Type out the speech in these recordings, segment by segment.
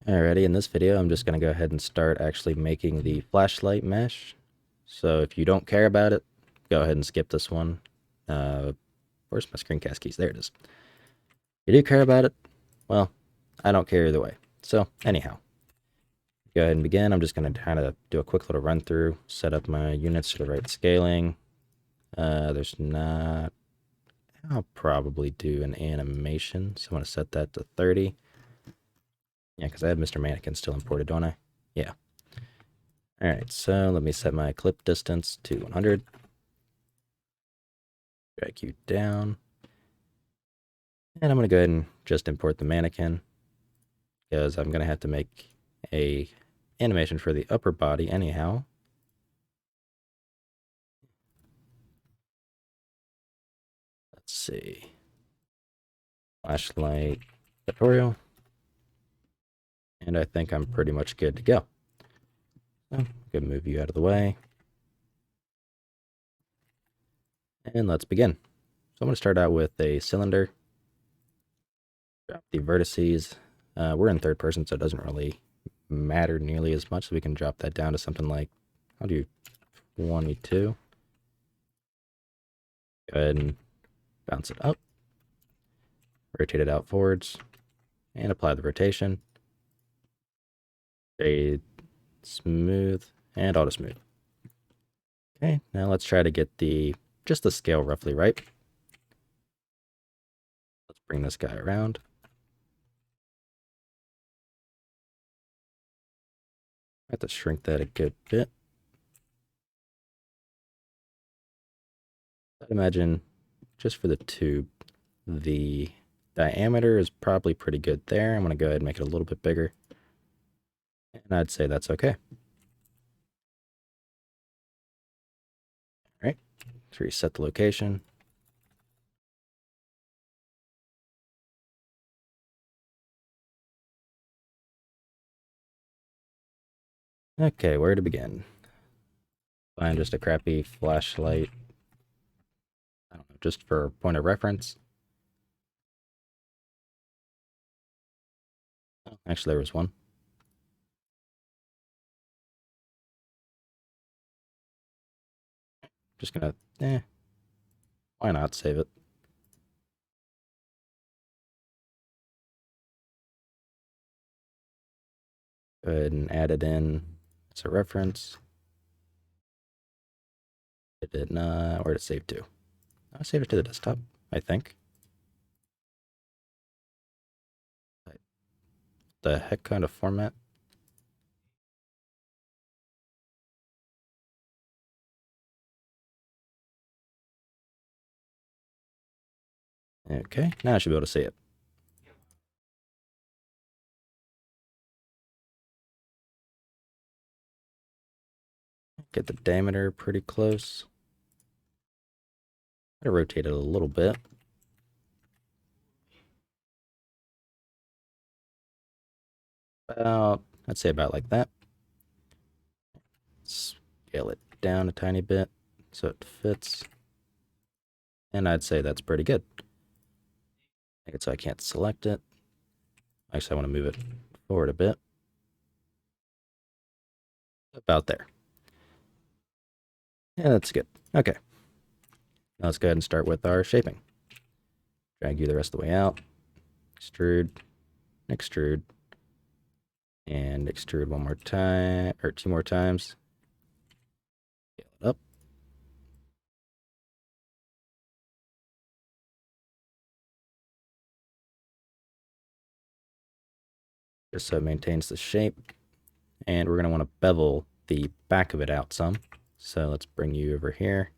Alrighty, in this video I'm just going to go ahead and start actually making the flashlight mesh. So if you don't care about it, go ahead and skip this one. Where's my screencast keys? There it is. If you do care about it, well, I don't care either way. So anyhow, go ahead and begin. I'm just going to kind of do a quick little run through, set up my units to the right scaling. There's not... I'll probably do an animation, so I'm going to set that to 30. Yeah, because I have Mr. Mannequin still imported, don't I? Yeah. Alright, so let me set my clip distance to 100. Drag you down. And I'm going to go ahead and just import the mannequin, because I'm going to have to make a animation for the upper body anyhow. Let's see. Flashlight tutorial. And I think I'm pretty much good to go. So I'm going to move you out of the way. And let's begin. So I'm going to start out with a cylinder. Drop the vertices. We're in third person, so it doesn't really matter nearly as much. So we can drop that down to something like, I'll do 22. Go ahead and bounce it up. Rotate it out forwards. And apply the rotation. Fade smooth and auto smooth. Okay, now let's try to get just the scale roughly right. Let's bring this guy around. I have to shrink that a good bit. I'd imagine just for the tube, the diameter is probably pretty good there. I'm going to go ahead and make it a little bit bigger. And I'd say that's okay. All right, let's reset the location. Okay, where to begin? Find just a crappy flashlight. I don't know, just for point of reference. Oh, actually, there was one. Just gonna, why not save it? Go ahead and add it in as a reference. It did not, where to save to? I'll save it to the desktop, I think. The heck kind of format? Okay, now I should be able to see it. Get the diameter pretty close. Gotta rotate it a little bit. I'd say about like that. Scale it down a tiny bit so it fits. And I'd say that's pretty good. Make it so I can't select it. Actually, I want to move it forward a bit. About there. Yeah, that's good. Okay. Now let's go ahead and start with our shaping. Drag you the rest of the way out. Extrude. Extrude. And extrude one more time, or two more times. Scale it up. Just so it maintains the shape. And we're going to want to bevel the back of it out some. So let's bring you over here.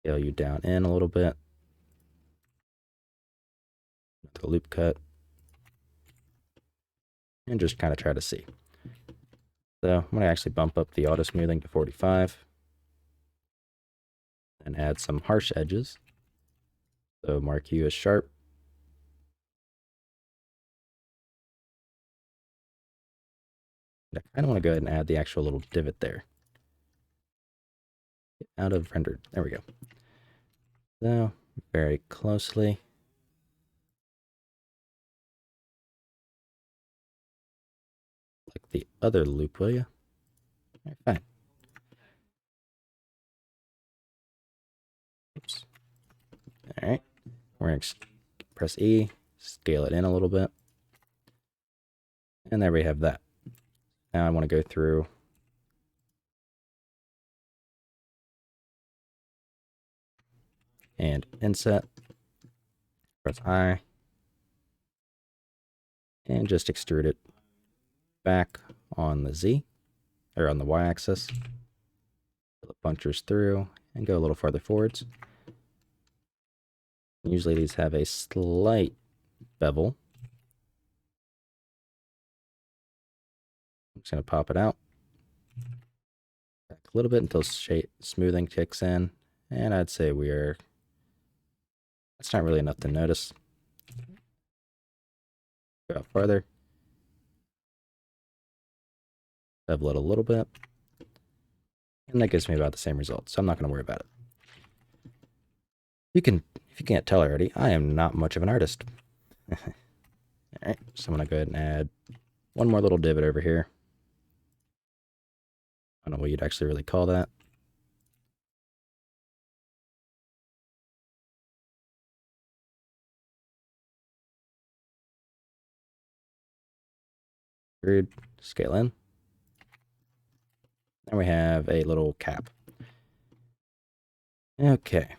Scale you down in a little bit. The loop cut. And just kind of try to see. So I'm going to actually bump up the auto smoothing to 45. And add some harsh edges. So mark you as sharp. I kind of want to go ahead and add the actual little divot there. Get out of rendered. There we go. So very closely. Select the other loop, will you? All right, fine. Oops. All right. We're going to press E, scale it in a little bit. And there we have that. Now I want to go through and inset, press I, and just extrude it back on the Z, or on the Y axis. Pull the punchers through and go a little farther forwards. Usually these have a slight bevel. I'm just going to pop it out. Back a little bit until smoothing kicks in. And I'd say that's not really enough to notice. Go out farther. Bevel it a little bit. And that gives me about the same result, so I'm not going to worry about it. If you can't tell already, I am not much of an artist. Alright, so I'm going to go ahead and add one more little divot over here. I don't know what you'd actually really call that. Scale in. Then we have a little cap. Okay.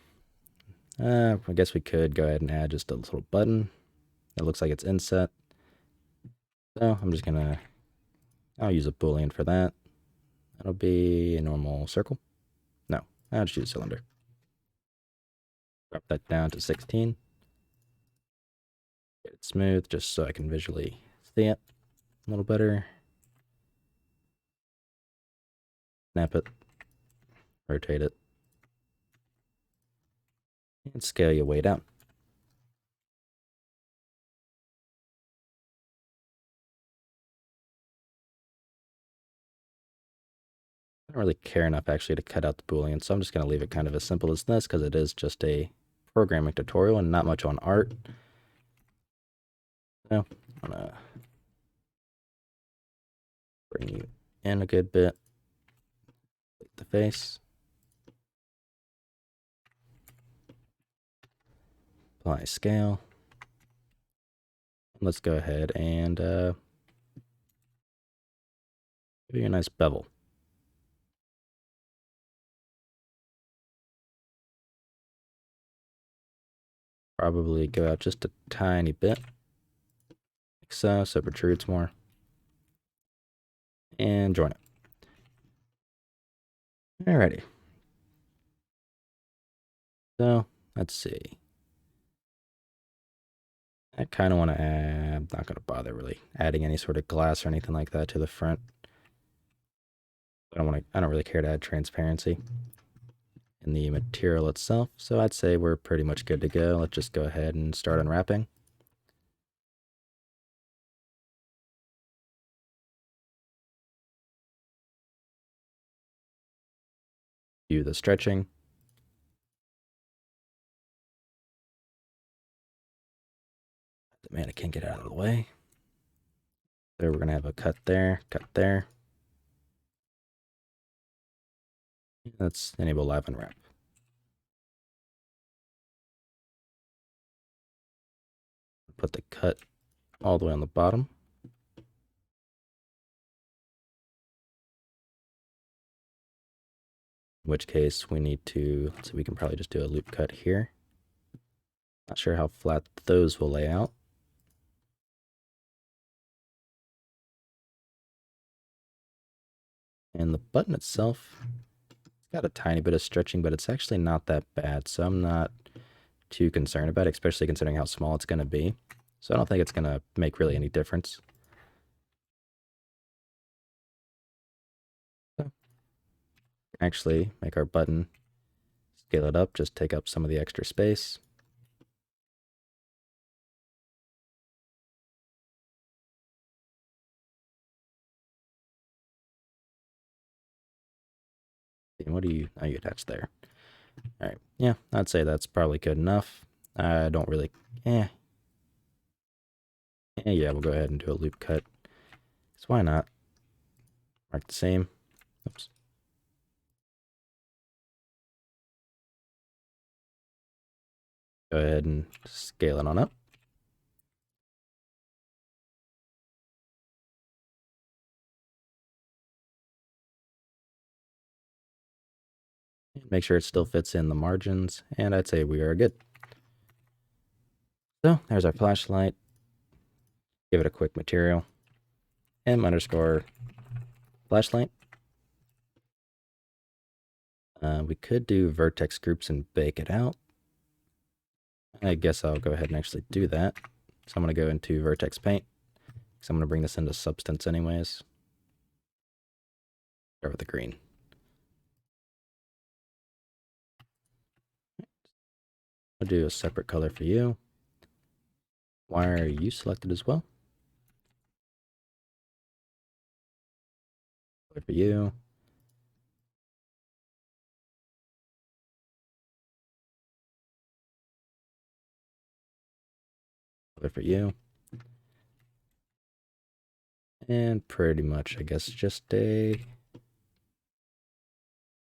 I guess we could go ahead and add just a little button. It looks like it's inset. So I'm just gonna, I'll use a boolean for that. That'll be a normal circle. No, I'll just use a cylinder. Drop that down to 16. Get it smooth just so I can visually see it a little better. Snap it. Rotate it. And scale your way down. I don't really care enough actually to cut out the boolean, so I'm just going to leave it kind of as simple as this because it is just a programming tutorial and not much on art. So I'm going to bring you in a good bit. The face. Apply scale. Let's go ahead and give you a nice bevel. Probably go out just a tiny bit, like so it protrudes more. And join it. Alrighty. So let's see. I kind of want to add, I'm not going to bother really adding any sort of glass or anything like that to the front. I don't really care to add transparency in the material itself. So I'd say we're pretty much good to go. Let's just go ahead and start unwrapping. Do the stretching. The mannequin get out of the way. So we're going to have a cut there, cut there. Let's enable live unwrap. Put the cut all the way on the bottom. In which case we need to, so we can probably just do a loop cut here. Not sure how flat those will lay out. And the button itself, it's got a tiny bit of stretching, but it's actually not that bad. So I'm not too concerned about it, especially considering how small it's going to be. So I don't think it's going to make really any difference. So, actually, make our button, scale it up, just take up some of the extra space. And what do you attach there? All right, yeah, I'd say that's probably good enough. I don't really, yeah, we'll go ahead and do a loop cut. So why not? Mark the seam. Oops. Go ahead and scale it on up. Make sure it still fits in the margins, and I'd say we are good. So there's our flashlight. Give it a quick material. M_flashlight. We could do vertex groups and bake it out. I guess I'll go ahead and actually do that. So I'm going to go into vertex paint, because I'm going to bring this into substance anyways. Start with the green. I'll do a separate color for you. Why are you selected as well? Color for you. Color for you. And pretty much, I guess, just do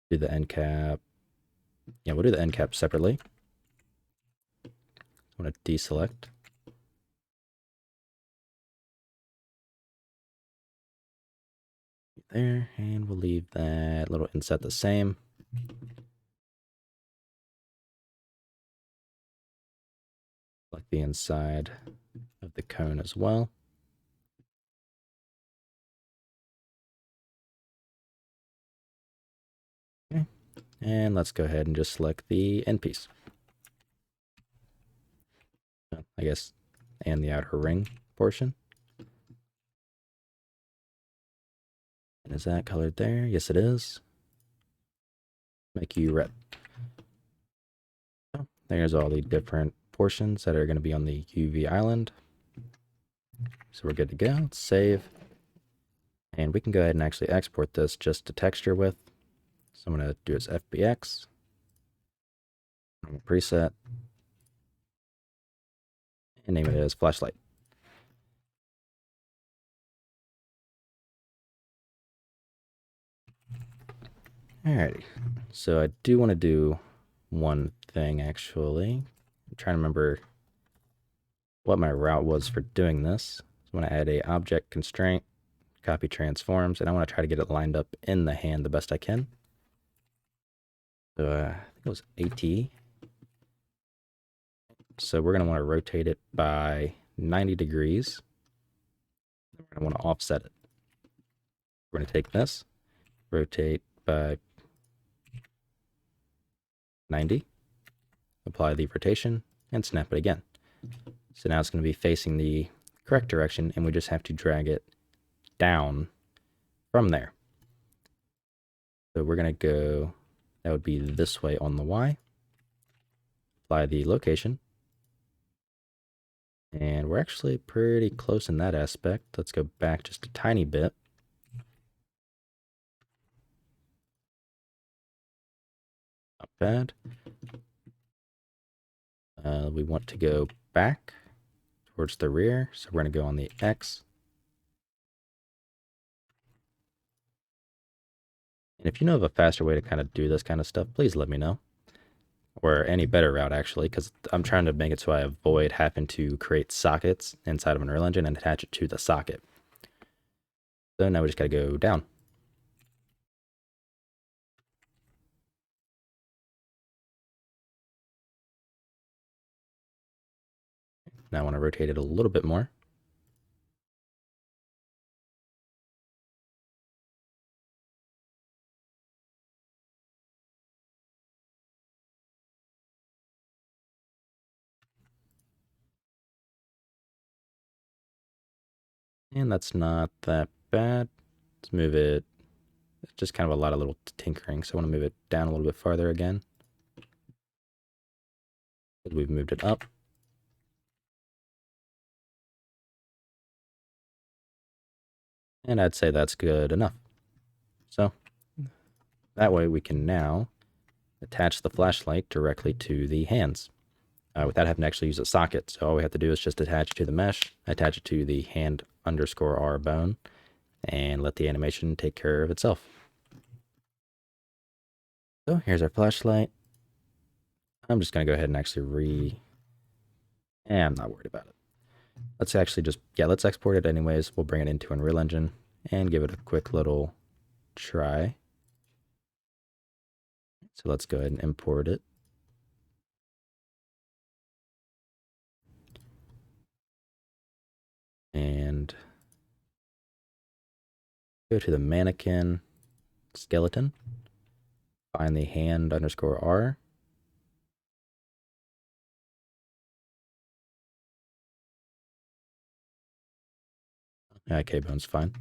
the end cap. Yeah, we'll do the end cap separately. I'm going to deselect. There, and we'll leave that little inset the same. Select the inside of the cone as well. Okay, and let's go ahead and just select the end piece. I guess, and the outer ring portion. And is that colored there? Yes, it is. Make you red. So there's all the different portions that are going to be on the UV island. So we're good to go. Let's save. And we can go ahead and actually export this just to texture with. So I'm going to do its FBX. Preset. And name it as flashlight. Alrighty. So I do want to do one thing actually. I'm trying to remember what my route was for doing this. So I'm going to add a object constraint, copy transforms, and I want to try to get it lined up in the hand the best I can. So I think it was AT. So we're going to want to rotate it by 90 degrees. We're going to want to offset it. We're going to take this, rotate by 90, apply the rotation, and snap it again. So now it's going to be facing the correct direction, and we just have to drag it down from there. So we're going to go, that would be this way on the Y. Apply the location. And we're actually pretty close in that aspect. Let's go back just a tiny bit. Not bad. We want to go back towards the rear, so we're going to go on the X. And if you know of a faster way to kind of do this kind of stuff, please let me know. Or any better route, actually, because I'm trying to make it so I avoid having to create sockets inside of an Unreal Engine and attach it to the socket. So now we just got to go down. Now I want to rotate it a little bit more. And that's not that bad. Let's move it. It's just kind of a lot of little tinkering, so I want to move it down a little bit farther again. We've moved it up. And I'd say that's good enough. So that way we can now attach the flashlight directly to the hands without having to actually use a socket. So all we have to do is just attach it to the mesh, attach it to the hand_R bone, and let the animation take care of itself. So here's our flashlight. I'm just going to go ahead and actually I'm not worried about it. Let's actually let's export it anyways. We'll bring it into Unreal Engine and give it a quick little try. So let's go ahead and import it. And go to the mannequin skeleton. Find the hand_R. Okay, bone's fine.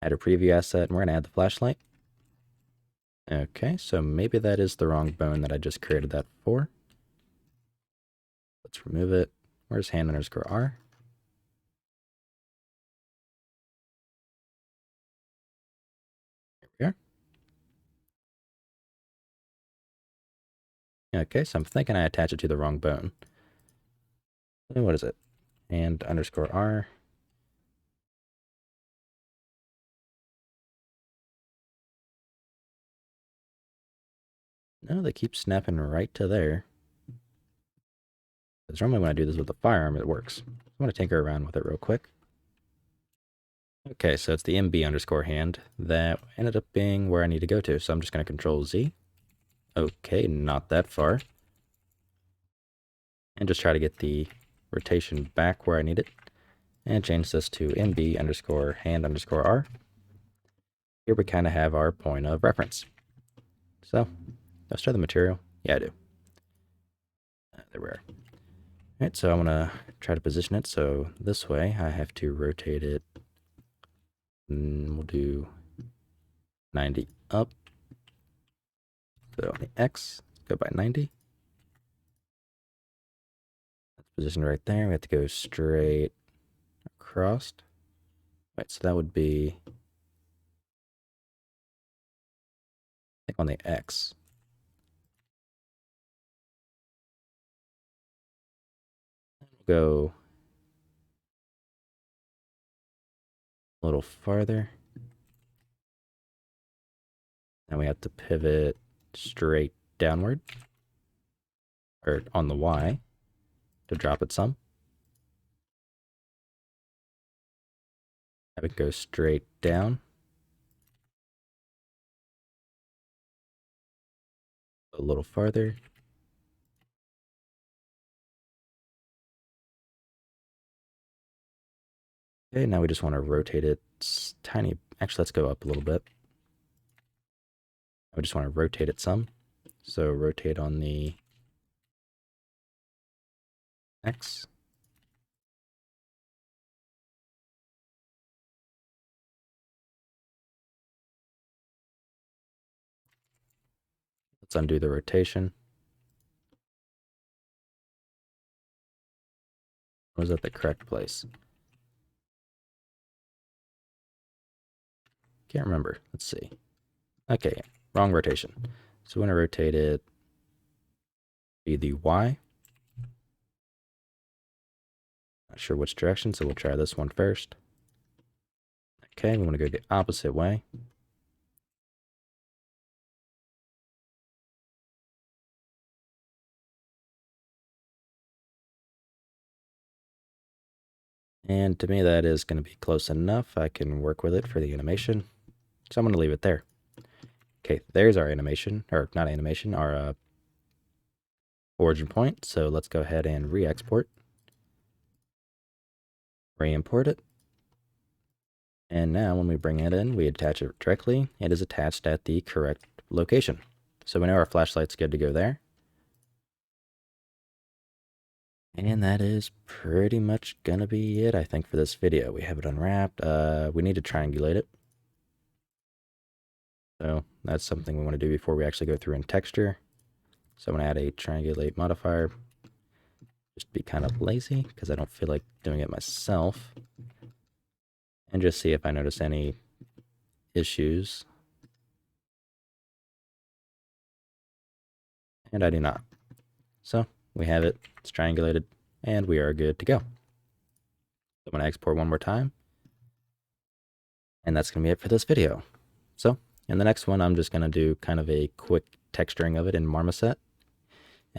Add a preview asset, and we're going to add the flashlight. Okay, so maybe that is the wrong bone that I just created that for. Let's remove it. Where's hand_R? Here we are. Okay, so I'm thinking I attach it to the wrong bone. What is it? Hand_R. No, they keep snapping right to there. Because normally when I do this with the firearm, it works. I want to tinker around with it real quick. Okay, so it's the MB_hand that ended up being where I need to go to. So I'm just going to Control Z. Okay, not that far. And just try to get the rotation back where I need it. And change this to MB_hand_R. Here we kind of have our point of reference. So, do I start the material? Yeah, I do. There we are. Alright, so I want to try to position it so this way I have to rotate it. We'll do 90 up. So on the X, go by 90. That's positioned right there. We have to go straight across. Right, so that would be, I think, on the X. We'll go a little farther. Now we have to pivot straight downward, or on the Y, to drop it some. Have it go straight down. A little farther. Okay, now we just want to rotate it tiny. Actually, let's go up a little bit. I just want to rotate it some. So rotate on the X. Let's undo the rotation. Was that the correct place? Can't remember. Let's see. Okay, wrong rotation. So we're going to rotate it be the Y. Not sure which direction, so we'll try this one first. Okay, we want to go the opposite way. And to me, that is going to be close enough. I can work with it for the animation. So I'm going to leave it there. Okay, there's our animation, or not animation, our origin point. So let's go ahead and re-export. Re-import it. And now when we bring it in, we attach it directly. It is attached at the correct location. So we know our flashlight's good to go there. And that is pretty much gonna be it, I think, for this video. We have it unwrapped. We need to triangulate it. So that's something we want to do before we actually go through in texture. So I'm gonna add a triangulate modifier. Just be kind of lazy because I don't feel like doing it myself. And just see if I notice any issues. And I do not. So we have it, it's triangulated, and we are good to go. I'm going to export one more time. And that's going to be it for this video. So in the next one, I'm just going to do kind of a quick texturing of it in Marmoset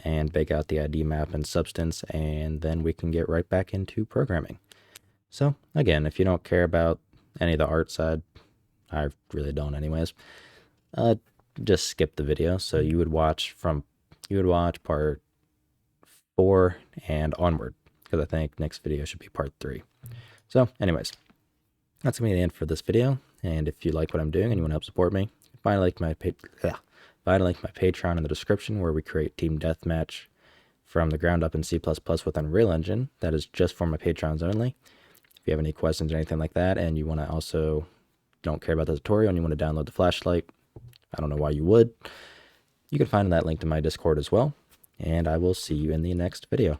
and bake out the ID map and substance, and then we can get right back into programming. So again, if you don't care about any of the art side, I really don't anyways, just skip the video. So you would watch part 4 and onward, because I think next video should be part 3. So anyways, that's going to be the end for this video. And if you like what I'm doing and you want to help support me, find a link to my Patreon in the description, where we create Team Deathmatch from the ground up in C++ with Unreal Engine. That is just for my Patrons only. If you have any questions or anything like that, and you want to also don't care about the tutorial and you want to download the flashlight, I don't know why you would, you can find that link to my Discord as well. And I will see you in the next video.